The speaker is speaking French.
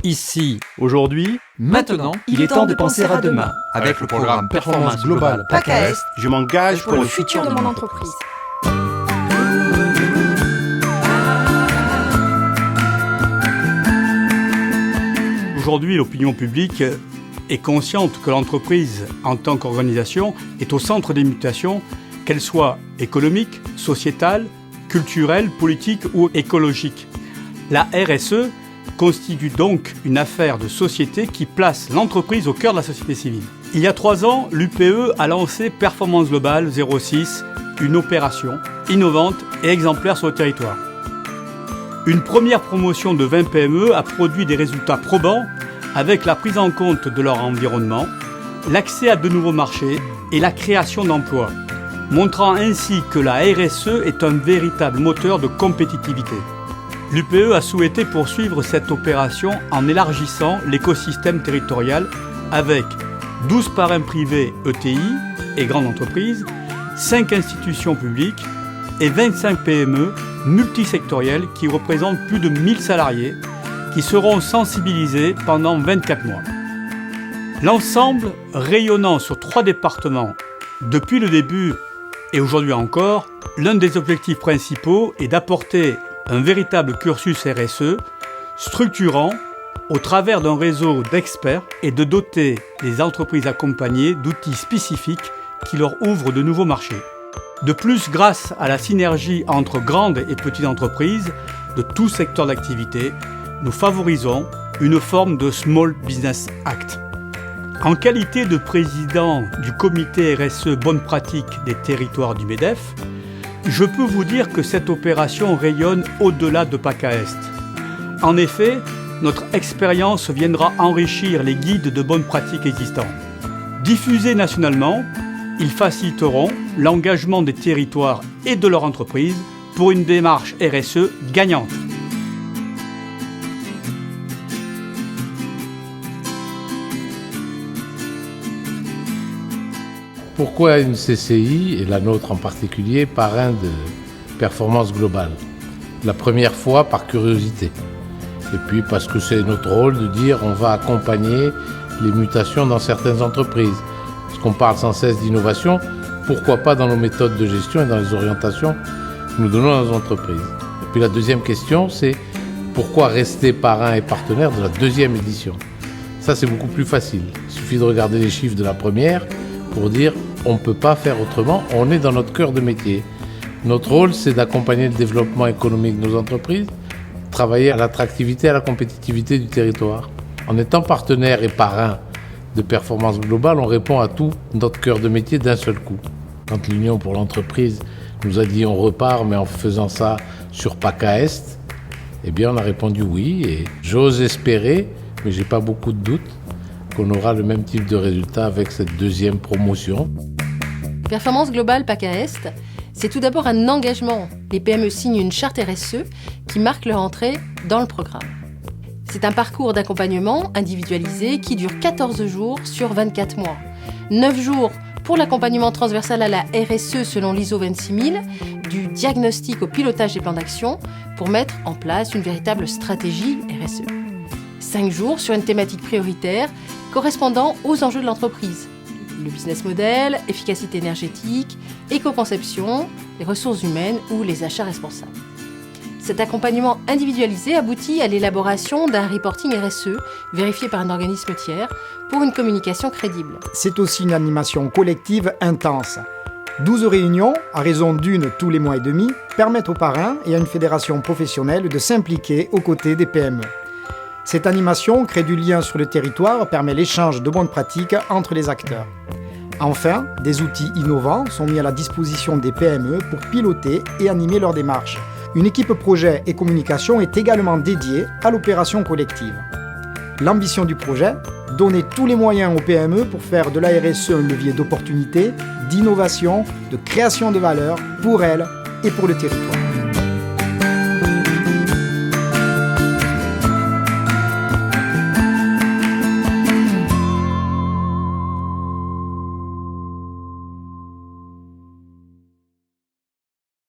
Ici, Aujourd'hui, maintenant, il est temps de penser à demain. Avec le programme Performance Globale PACA Est, je m'engage pour le futur de mon entreprise. Aujourd'hui, l'opinion publique est consciente que l'entreprise, en tant qu'organisation, est au centre des mutations, qu'elles soient économiques, sociétales, culturelles, politiques ou écologiques. La RSE constitue donc une affaire de société qui place l'entreprise au cœur de la société civile. Il y a 3 ans, l'UPE a lancé Performance Globale 06, une opération innovante et exemplaire sur le territoire. Une première promotion de 20 PME a produit des résultats probants avec la prise en compte de leur environnement, l'accès à de nouveaux marchés et la création d'emplois, montrant ainsi que la RSE est un véritable moteur de compétitivité. L'UPE a souhaité poursuivre cette opération en élargissant l'écosystème territorial avec 12 parrains privés ETI et grandes entreprises, 5 institutions publiques et 25 PME multisectorielles qui représentent plus de 1000 salariés qui seront sensibilisés pendant 24 mois. L'ensemble, rayonnant sur 3 départements depuis le début et aujourd'hui encore, l'un des objectifs principaux est d'apporter un véritable cursus RSE structurant au travers d'un réseau d'experts et de doter les entreprises accompagnées d'outils spécifiques qui leur ouvrent de nouveaux marchés. De plus, grâce à la synergie entre grandes et petites entreprises de tout secteur d'activité, nous favorisons une forme de Small Business Act. En qualité de président du comité RSE Bonnes Pratiques des territoires du MEDEF, je peux vous dire que cette opération rayonne au-delà de PACA Est. En effet, notre expérience viendra enrichir les guides de bonnes pratiques existants. Diffusés nationalement, ils faciliteront l'engagement des territoires et de leurs entreprises pour une démarche RSE gagnante. Pourquoi une CCI, et la nôtre en particulier, parrain de Performance Globale? La première fois par curiosité. Et puis parce que c'est notre rôle de dire on va accompagner les mutations dans certaines entreprises. Parce qu'on parle sans cesse d'innovation, pourquoi pas dans nos méthodes de gestion et dans les orientations que nous donnons à nos entreprises. Et puis la deuxième question, c'est pourquoi rester parrain et partenaire de la deuxième édition? Ça, c'est beaucoup plus facile. Il suffit de regarder les chiffres de la première pour dire on ne peut pas faire autrement, on est dans notre cœur de métier. Notre rôle, c'est d'accompagner le développement économique de nos entreprises, travailler à l'attractivité et à la compétitivité du territoire. En étant partenaire et parrain de Performance Globale, on répond à tout notre cœur de métier d'un seul coup. Quand l'Union pour l'entreprise nous a dit on repart, mais en faisant ça sur PACA Est, eh bien on a répondu oui, et j'ose espérer, mais j'ai pas beaucoup de doutes, qu'on aura le même type de résultat avec cette deuxième promotion. Performance Globale PACA Est, c'est tout d'abord un engagement. Les PME signent une charte RSE qui marque leur entrée dans le programme. C'est un parcours d'accompagnement individualisé qui dure 14 jours sur 24 mois. 9 jours pour l'accompagnement transversal à la RSE selon l'ISO 26000, du diagnostic au pilotage des plans d'action pour mettre en place une véritable stratégie RSE. 5 jours sur une thématique prioritaire correspondant aux enjeux de l'entreprise. Le business model, efficacité énergétique, éco-conception, les ressources humaines ou les achats responsables. Cet accompagnement individualisé aboutit à l'élaboration d'un reporting RSE vérifié par un organisme tiers pour une communication crédible. C'est aussi une animation collective intense. 12 réunions, à raison d'une tous les mois et demi, permettent aux parrains et à une fédération professionnelle de s'impliquer aux côtés des PME. Cette animation crée du lien sur le territoire, permet l'échange de bonnes pratiques entre les acteurs. Enfin, des outils innovants sont mis à la disposition des PME pour piloter et animer leur démarche. Une équipe projet et communication est également dédiée à l'opération collective. L'ambition du projet, donner tous les moyens aux PME pour faire de la RSE un levier d'opportunité, d'innovation, de création de valeur pour elles et pour le territoire.